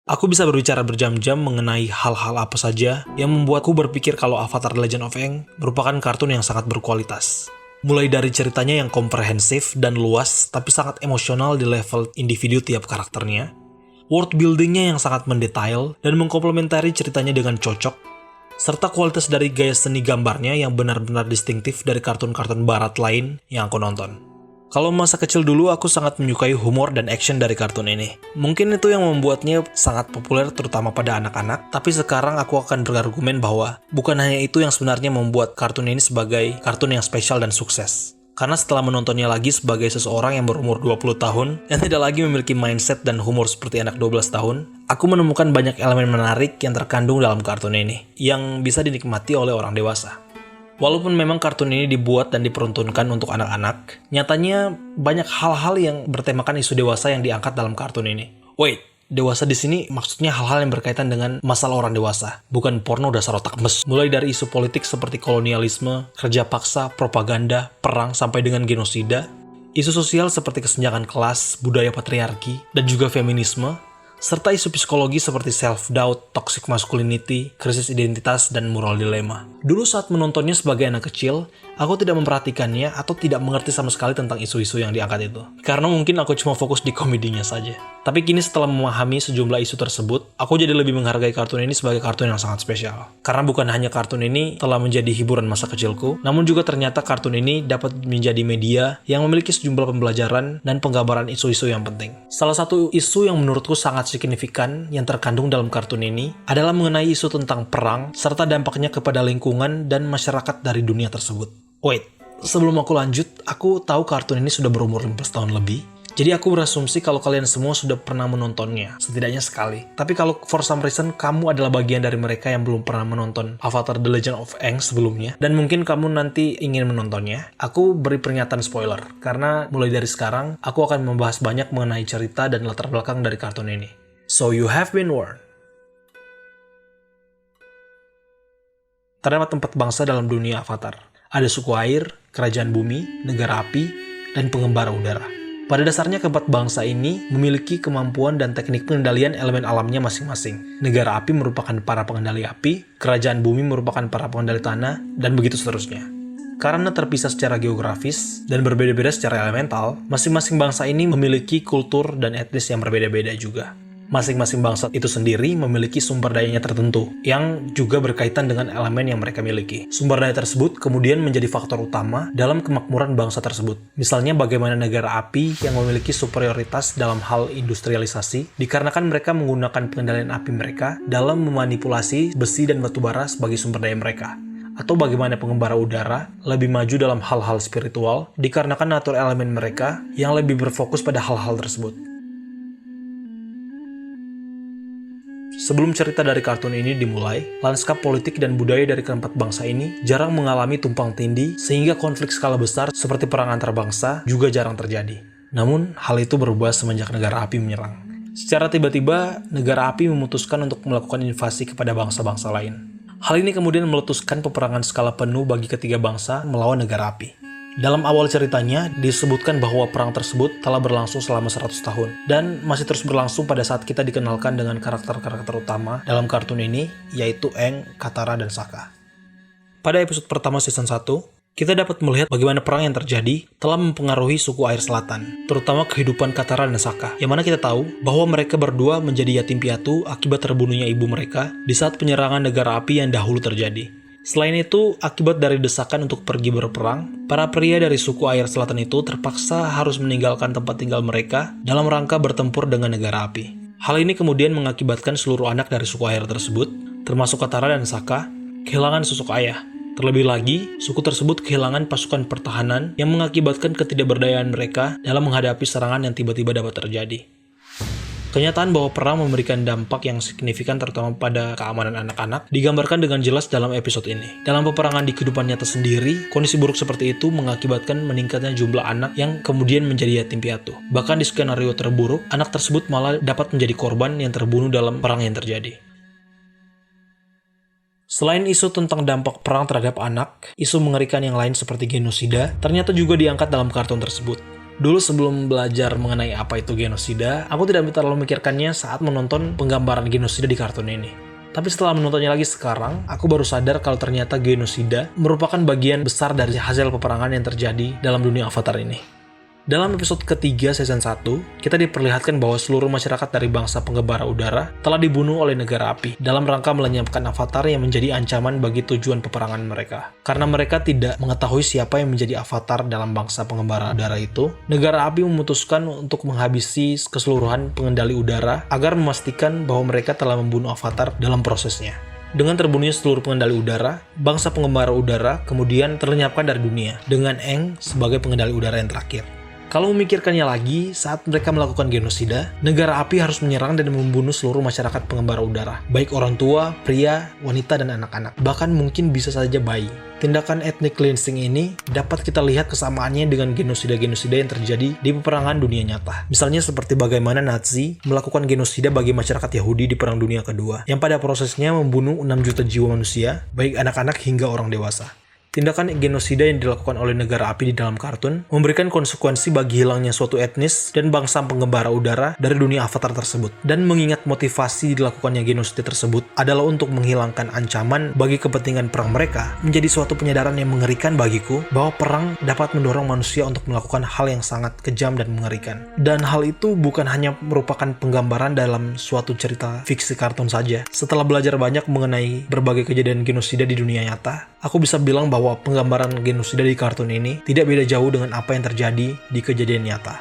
Aku bisa berbicara berjam-jam mengenai hal-hal apa saja yang membuatku berpikir kalau Avatar The Legend of Aang merupakan kartun yang sangat berkualitas. Mulai dari ceritanya yang komprehensif dan luas, tapi sangat emosional di level individu tiap karakternya, world buildingnya yang sangat mendetail dan mengkomplementari ceritanya dengan cocok, serta kualitas dari gaya seni gambarnya yang benar-benar distintif dari kartun-kartun barat lain yang aku nonton. Kalau masa kecil dulu aku sangat menyukai humor dan action dari kartun ini. Mungkin itu yang membuatnya sangat populer terutama pada anak-anak, tapi sekarang aku akan berargumen bahwa bukan hanya itu yang sebenarnya membuat kartun ini sebagai kartun yang spesial dan sukses. Karena setelah menontonnya lagi sebagai seseorang yang berumur 20 tahun, yang tidak lagi memiliki mindset dan humor seperti anak 12 tahun, aku menemukan banyak elemen menarik yang terkandung dalam kartun ini, yang bisa dinikmati oleh orang dewasa. Walaupun memang kartun ini dibuat dan diperuntukkan untuk anak-anak, nyatanya banyak hal-hal yang bertemakan isu dewasa yang diangkat dalam kartun ini. Wait, dewasa di sini maksudnya hal-hal yang berkaitan dengan masalah orang dewasa, bukan porno dasar otak mes. Mulai dari isu politik seperti kolonialisme, kerja paksa, propaganda, perang, sampai dengan genosida, isu sosial seperti kesenjangan kelas, budaya patriarki, dan juga feminisme, serta isu psikologi seperti self-doubt, toxic masculinity, krisis identitas, dan moral dilema. Dulu saat menontonnya sebagai anak kecil, aku tidak memperhatikannya atau tidak mengerti sama sekali tentang isu-isu yang diangkat itu. Karena mungkin aku cuma fokus di komedinya saja. Tapi kini setelah memahami sejumlah isu tersebut, aku jadi lebih menghargai kartun ini sebagai kartun yang sangat spesial. Karena bukan hanya kartun ini telah menjadi hiburan masa kecilku, namun juga ternyata kartun ini dapat menjadi media yang memiliki sejumlah pembelajaran dan penggambaran isu-isu yang penting. Salah satu isu yang menurutku sangat signifikan yang terkandung dalam kartun ini adalah mengenai isu tentang perang serta dampaknya kepada lingkungan dan masyarakat dari dunia tersebut. Wait, sebelum aku lanjut, aku tahu kartun ini sudah berumur 15 tahun lebih. Jadi aku berasumsi kalau kalian semua sudah pernah menontonnya, setidaknya sekali. Tapi kalau for some reason kamu adalah bagian dari mereka yang belum pernah menonton Avatar The Legend of Aang sebelumnya, dan mungkin kamu nanti ingin menontonnya, aku beri pernyataan spoiler. Karena mulai dari sekarang, aku akan membahas banyak mengenai cerita dan latar belakang dari kartun ini. So you have been warned. Terdapat 4 bangsa dalam dunia Avatar. Ada suku air, kerajaan bumi, negara api, dan pengembara udara. Pada dasarnya keempat bangsa ini memiliki kemampuan dan teknik pengendalian elemen alamnya masing-masing. Negara api merupakan para pengendali api, kerajaan bumi merupakan para pengendali tanah, dan begitu seterusnya. Karena terpisah secara geografis dan berbeda-beda secara elemental, masing-masing bangsa ini memiliki kultur dan etnis yang berbeda-beda juga. Masing-masing bangsa itu sendiri memiliki sumber dayanya tertentu, yang juga berkaitan dengan elemen yang mereka miliki. Sumber daya tersebut kemudian menjadi faktor utama dalam kemakmuran bangsa tersebut. Misalnya bagaimana negara api yang memiliki superioritas dalam hal industrialisasi, dikarenakan mereka menggunakan pengendalian api mereka dalam memanipulasi besi dan batu bara sebagai sumber daya mereka. Atau bagaimana pengembara udara lebih maju dalam hal-hal spiritual, dikarenakan natur elemen mereka yang lebih berfokus pada hal-hal tersebut. Sebelum cerita dari kartun ini dimulai, lanskap politik dan budaya dari keempat bangsa ini jarang mengalami tumpang tindih sehingga konflik skala besar seperti perang antar bangsa juga jarang terjadi. Namun, hal itu berubah semenjak negara api menyerang. Secara tiba-tiba, negara api memutuskan untuk melakukan invasi kepada bangsa-bangsa lain. Hal ini kemudian meletuskan peperangan skala penuh bagi ketiga bangsa melawan negara api. Dalam awal ceritanya, disebutkan bahwa perang tersebut telah berlangsung selama 100 tahun, dan masih terus berlangsung pada saat kita dikenalkan dengan karakter-karakter utama dalam kartun ini, yaitu Aang, Katara, dan Sokka. Pada episode pertama season 1, kita dapat melihat bagaimana perang yang terjadi telah mempengaruhi suku air selatan, terutama kehidupan Katara dan Sokka, yang mana kita tahu bahwa mereka berdua menjadi yatim piatu akibat terbunuhnya ibu mereka di saat penyerangan negara api yang dahulu terjadi. Selain itu, akibat dari desakan untuk pergi berperang, para pria dari suku air selatan itu terpaksa harus meninggalkan tempat tinggal mereka dalam rangka bertempur dengan negara api. Hal ini kemudian mengakibatkan seluruh anak dari suku air tersebut, termasuk Katara dan Sokka, kehilangan sosok ayah. Terlebih lagi, suku tersebut kehilangan pasukan pertahanan yang mengakibatkan ketidakberdayaan mereka dalam menghadapi serangan yang tiba-tiba dapat terjadi. Kenyataan bahwa perang memberikan dampak yang signifikan terutama pada keamanan anak-anak digambarkan dengan jelas dalam episode ini. Dalam peperangan di kehidupan nyata sendiri, kondisi buruk seperti itu mengakibatkan meningkatnya jumlah anak yang kemudian menjadi yatim piatu. Bahkan di skenario terburuk, anak tersebut malah dapat menjadi korban yang terbunuh dalam perang yang terjadi. Selain isu tentang dampak perang terhadap anak, isu mengerikan yang lain seperti genosida ternyata juga diangkat dalam kartun tersebut. Dulu sebelum belajar mengenai apa itu genosida, aku tidak terlalu memikirkannya saat menonton penggambaran genosida di kartun ini. Tapi setelah menontonnya lagi sekarang, aku baru sadar kalau ternyata genosida merupakan bagian besar dari hasil peperangan yang terjadi dalam dunia Avatar ini. Dalam episode ketiga season 1, kita diperlihatkan bahwa seluruh masyarakat dari bangsa penggembara udara telah dibunuh oleh negara api dalam rangka melenyapkan Avatar yang menjadi ancaman bagi tujuan peperangan mereka. Karena mereka tidak mengetahui siapa yang menjadi Avatar dalam bangsa penggembara udara itu, negara api memutuskan untuk menghabisi keseluruhan pengendali udara agar memastikan bahwa mereka telah membunuh Avatar dalam prosesnya. Dengan terbunuhnya seluruh pengendali udara, bangsa penggembara udara kemudian terlenyapkan dari dunia, dengan Aang sebagai pengendali udara yang terakhir. Kalau memikirkannya lagi, saat mereka melakukan genosida, negara api harus menyerang dan membunuh seluruh masyarakat pengembara udara, baik orang tua, pria, wanita, dan anak-anak, bahkan mungkin bisa saja bayi. Tindakan ethnic cleansing ini dapat kita lihat kesamaannya dengan genosida-genosida yang terjadi di peperangan dunia nyata. Misalnya seperti bagaimana Nazi melakukan genosida bagi masyarakat Yahudi di Perang Dunia Kedua, yang pada prosesnya membunuh 6 juta jiwa manusia, baik anak-anak hingga orang dewasa. Tindakan genosida yang dilakukan oleh negara api di dalam kartun memberikan konsekuensi bagi hilangnya suatu etnis dan bangsa penggembara udara dari dunia Avatar tersebut. Dan mengingat motivasi dilakukannya genosida tersebut adalah untuk menghilangkan ancaman bagi kepentingan perang mereka, menjadi suatu penyadaran yang mengerikan bagiku bahwa perang dapat mendorong manusia untuk melakukan hal yang sangat kejam dan mengerikan. Dan hal itu bukan hanya merupakan penggambaran dalam suatu cerita fiksi kartun saja. Setelah belajar banyak mengenai berbagai kejadian genosida di dunia nyata, aku bisa bilang bahwa penggambaran genosida di kartun ini tidak beda jauh dengan apa yang terjadi di kejadian nyata.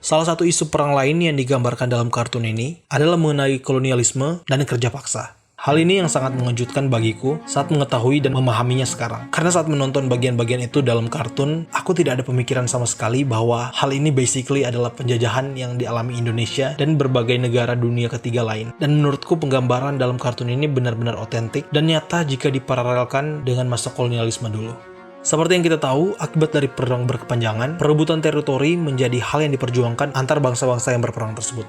Salah satu isu perang lain yang digambarkan dalam kartun ini adalah mengenai kolonialisme dan kerja paksa. Hal ini yang sangat mengejutkan bagiku saat mengetahui dan memahaminya sekarang. Karena saat menonton bagian-bagian itu dalam kartun, aku tidak ada pemikiran sama sekali bahwa hal ini basically adalah penjajahan yang dialami Indonesia dan berbagai negara dunia ketiga lain. Dan menurutku penggambaran dalam kartun ini benar-benar otentik dan nyata jika diparalelkan dengan masa kolonialisme dulu. Seperti yang kita tahu, akibat dari perang berkepanjangan, perebutan teritori menjadi hal yang diperjuangkan antar bangsa-bangsa yang berperang tersebut.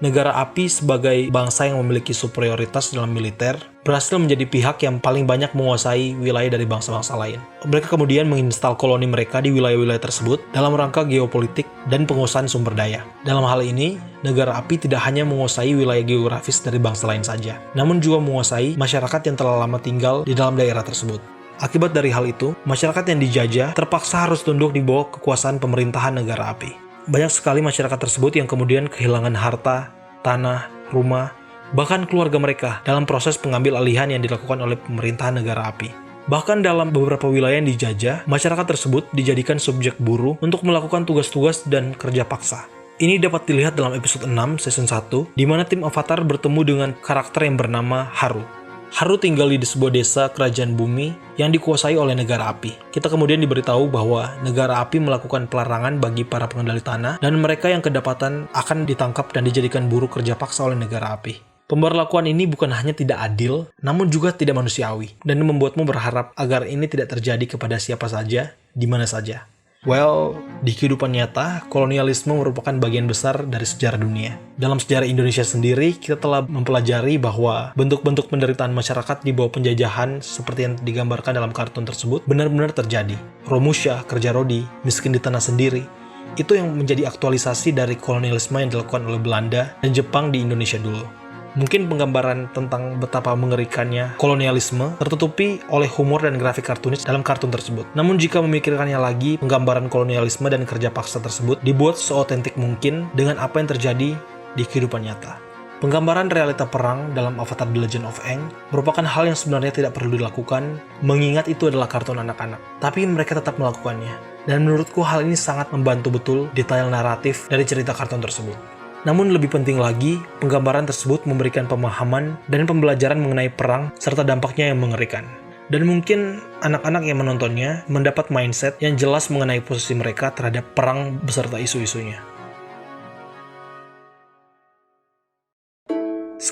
Negara api sebagai bangsa yang memiliki superioritas dalam militer berhasil menjadi pihak yang paling banyak menguasai wilayah dari bangsa-bangsa lain. Mereka kemudian menginstal koloni mereka di wilayah-wilayah tersebut dalam rangka geopolitik dan penguasaan sumber daya. Dalam hal ini, negara api tidak hanya menguasai wilayah geografis dari bangsa lain saja, namun juga menguasai masyarakat yang telah lama tinggal di dalam daerah tersebut. Akibat dari hal itu, masyarakat yang dijajah terpaksa harus tunduk di bawah kekuasaan pemerintahan negara api. Banyak sekali masyarakat tersebut yang kemudian kehilangan harta, tanah, rumah, bahkan keluarga mereka dalam proses pengambil alihan yang dilakukan oleh pemerintahan negara api. Bahkan dalam beberapa wilayah yang dijajah, masyarakat tersebut dijadikan subjek buruh untuk melakukan tugas-tugas dan kerja paksa. Ini dapat dilihat dalam episode 6 season 1, di mana tim Avatar bertemu dengan karakter yang bernama Haru. Haru tinggal di sebuah desa kerajaan bumi yang dikuasai oleh negara api. Kita kemudian diberitahu bahwa negara api melakukan pelarangan bagi para pengendali tanah dan mereka yang kedapatan akan ditangkap dan dijadikan buruh kerja paksa oleh negara api. Pemberlakuan ini bukan hanya tidak adil, namun juga tidak manusiawi dan membuatmu berharap agar ini tidak terjadi kepada siapa saja, di mana saja. Well, di kehidupan nyata, kolonialisme merupakan bagian besar dari sejarah dunia. Dalam sejarah Indonesia sendiri, kita telah mempelajari bahwa bentuk-bentuk penderitaan masyarakat di bawah penjajahan seperti yang digambarkan dalam kartun tersebut benar-benar terjadi. Romusha, kerja rodi, miskin di tanah sendiri, itu yang menjadi aktualisasi dari kolonialisme yang dilakukan oleh Belanda dan Jepang di Indonesia dulu. Mungkin penggambaran tentang betapa mengerikannya kolonialisme tertutupi oleh humor dan grafik kartunis dalam kartun tersebut. Namun jika memikirkannya lagi, penggambaran kolonialisme dan kerja paksa tersebut dibuat seotentik mungkin dengan apa yang terjadi di kehidupan nyata. Penggambaran realita perang dalam Avatar The Legend of Aang merupakan hal yang sebenarnya tidak perlu dilakukan, mengingat itu adalah kartun anak-anak. Tapi mereka tetap melakukannya. Dan menurutku hal ini sangat membantu betul detail naratif dari cerita kartun tersebut. Namun lebih penting lagi, penggambaran tersebut memberikan pemahaman dan pembelajaran mengenai perang serta dampaknya yang mengerikan. Dan mungkin anak-anak yang menontonnya mendapat mindset yang jelas mengenai posisi mereka terhadap perang beserta isu-isunya.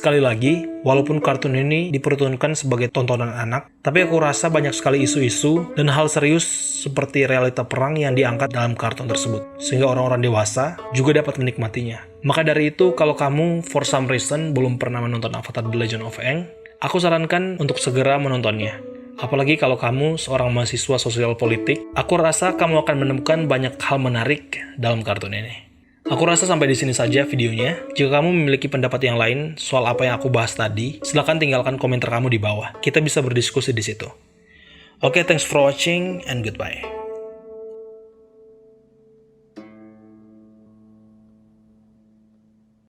sekali lagi, walaupun kartun ini diperuntukkan sebagai tontonan anak, tapi aku rasa banyak sekali isu-isu dan hal serius seperti realita perang yang diangkat dalam kartun tersebut, sehingga orang-orang dewasa juga dapat menikmatinya. Maka dari itu, kalau kamu for some reason belum pernah menonton Avatar The Legend of Aang, aku sarankan untuk segera menontonnya. Apalagi kalau kamu seorang mahasiswa sosial politik, aku rasa kamu akan menemukan banyak hal menarik dalam kartun ini. Aku rasa sampai di sini saja videonya. Jika kamu memiliki pendapat yang lain soal apa yang aku bahas tadi, silahkan tinggalkan komentar kamu di bawah. Kita bisa berdiskusi di situ. Oke, thanks for watching and goodbye.